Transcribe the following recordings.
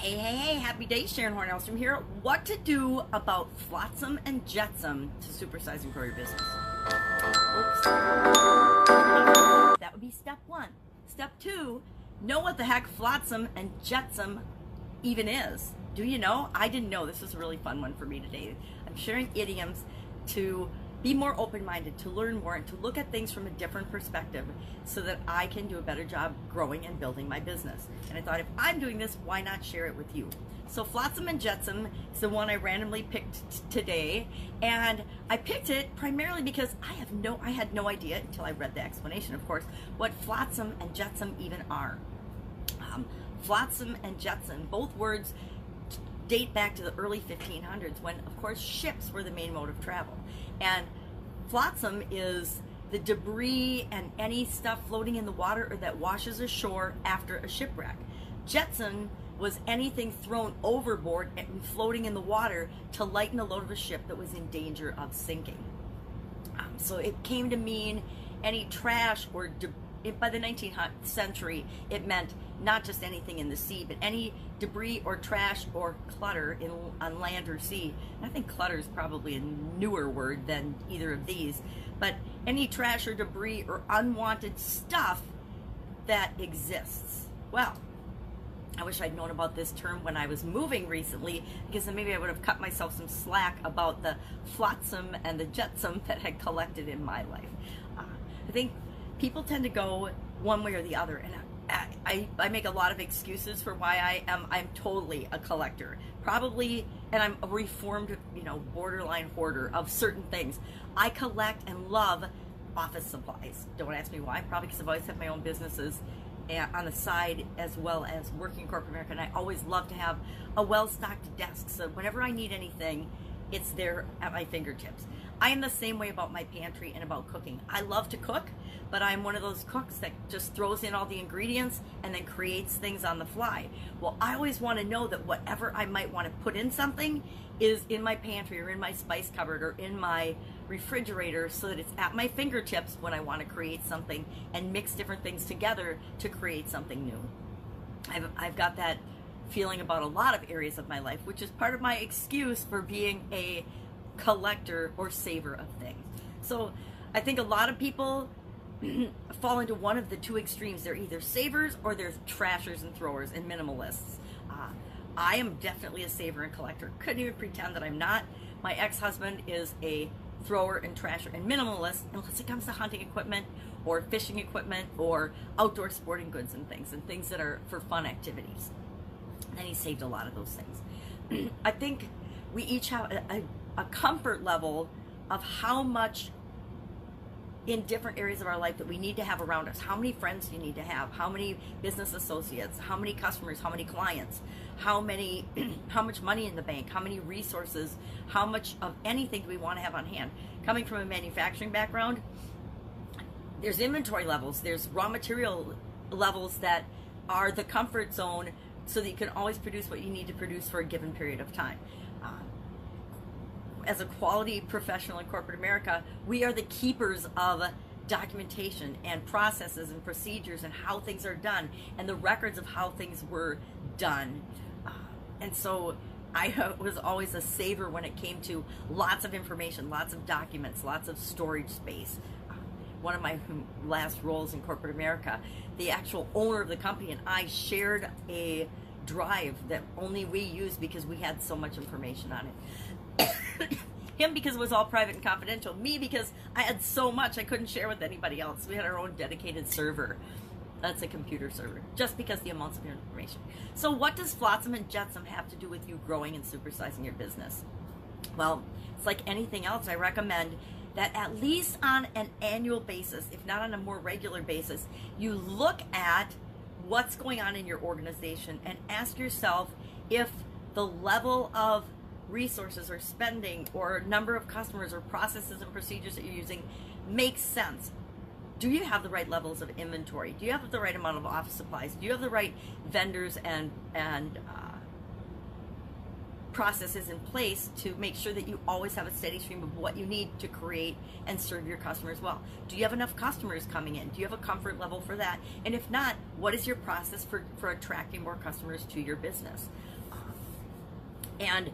Hey, happy day, Sharon Horne-Ellstrom here. What to do about Flotsam and Jetsam to supersize and grow your business. Oops. That would be step one. Step two, know what the heck Flotsam and Jetsam even is. Do you know? I didn't know. This is a really fun one for me today. I'm sharing idioms to be more open-minded, to learn more, and to look at things from a different perspective so that I can do a better job growing and building my business. And I thought, if I'm doing this, why not share it with you? So Flotsam and Jetsam is the one I randomly picked today, and I picked it primarily because I had no idea until I read the explanation, of course, what Flotsam and Jetsam even are. Flotsam and Jetsam, both words date back to the early 1500s when, of course, ships were the main mode of travel. And flotsam is the debris and any stuff floating in the water or that washes ashore after a shipwreck. Jetsam was anything thrown overboard and floating in the water to lighten the load of a ship that was in danger of sinking. So it came to mean any trash or by the 19th century, it meant not just anything in the sea, but any debris or trash or clutter on land or sea. And I think clutter is probably a newer word than either of these, but any trash or debris or unwanted stuff that exists. Well, I wish I'd known about this term when I was moving recently, because then maybe I would have cut myself some slack about the flotsam and the jetsam that had collected in my life. I think people tend to go one way or the other, and I make a lot of excuses for why I'm totally a collector, probably, and I'm a reformed, borderline hoarder of certain things. I collect and love office supplies. Don't ask me why. Probably because I've always had my own businesses on the side as well as working in corporate America, and I always love to have a well-stocked desk, so whenever I need anything, it's there at my fingertips. I am the same way about my pantry and about cooking. I love to cook, but I'm one of those cooks that just throws in all the ingredients and then creates things on the fly. Well, I always want to know that whatever I might want to put in something is in my pantry or in my spice cupboard or in my refrigerator, so that it's at my fingertips when I want to create something and mix different things together to create something new. I've got that feeling about a lot of areas of my life, which is part of my excuse for being a collector or saver of things. So I think a lot of people fall into one of the two extremes. They're either savers or they're trashers and throwers and minimalists. I am definitely a saver and collector. Couldn't even pretend that I'm not. My ex-husband is a thrower and trasher and minimalist, unless it comes to hunting equipment or fishing equipment or outdoor sporting goods and things that are for fun activities. And he saved a lot of those things. I think we each have a comfort level of how much in different areas of our life that we need to have around us. How many friends do you need to have? How many business associates? How many customers? How many clients? How much money in the bank? How many resources? How much of anything do we want to have on hand? Coming from a manufacturing background, there's inventory levels, there's raw material levels that are the comfort zone so that you can always produce what you need to produce for a given period of time. As a quality professional in corporate America, we are the keepers of documentation and processes and procedures and how things are done and the records of how things were done. And so I was always a saver when it came to lots of information, lots of documents, lots of storage space. One of my last roles in corporate America, the actual owner of the company and I shared a drive that only we used because we had so much information on it. Him because it was all private and confidential. Me because I had so much I couldn't share with anybody else. We had our own dedicated server. That's a computer server, just because the amounts of information. So what does Flotsam and Jetsam have to do with you growing and supersizing your business? Well, it's like anything else. I recommend that at least on an annual basis, if not on a more regular basis, you look at what's going on in your organization and ask yourself if the level of resources or spending or number of customers or processes and procedures that you're using makes sense. Do you have the right levels of inventory? Do you have the right amount of office supplies? Do you have the right vendors and processes in place to make sure that you always have a steady stream of what you need to create and serve your customers well. Do you have enough customers coming in? Do you have a comfort level for that? And if not, what is your process for attracting more customers to your business? And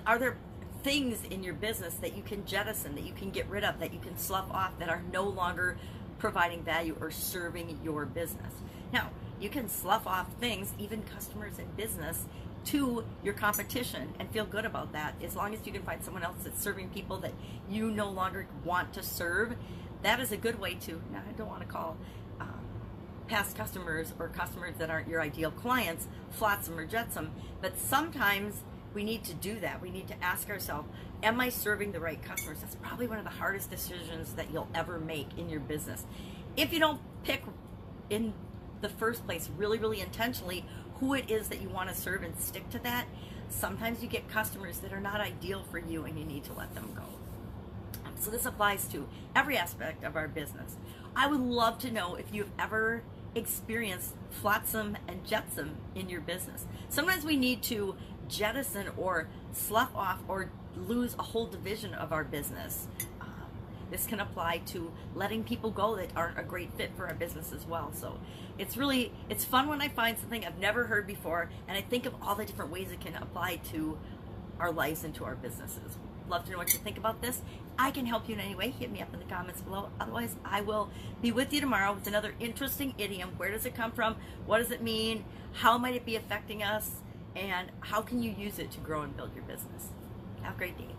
are there things in your business that you can jettison, that you can get rid of, that you can slough off, that are no longer providing value or serving your business? Now, you can slough off things, even customers in business, to your competition and feel good about that. As long as you can find someone else that's serving people that you no longer want to serve, that is a good way to, now I don't want to call past customers or customers that aren't your ideal clients Flotsam or Jetsam, but sometimes we need to do that. We need to ask ourselves, am I serving the right customers? That's probably one of the hardest decisions that you'll ever make in your business. If you don't pick in the first place really intentionally who it is that you want to serve and stick to that, sometimes you get customers that are not ideal for you and you need to let them go. So this applies to every aspect of our business. I would love to know if you've ever experienced Flotsam and Jetsam in your business. Sometimes we need to jettison or slough off or lose a whole division of our business. This can apply to letting people go that aren't a great fit for our business as well. So it's fun when I find something I've never heard before and I think of all the different ways it can apply to our lives and to our businesses. Love to know what you think about this. I can help you in any way. Hit me up in the comments below. Otherwise, I will be with you tomorrow with another interesting idiom. Where does it come from? What does it mean? How might it be affecting us? And how can you use it to grow and build your business? Have a great day.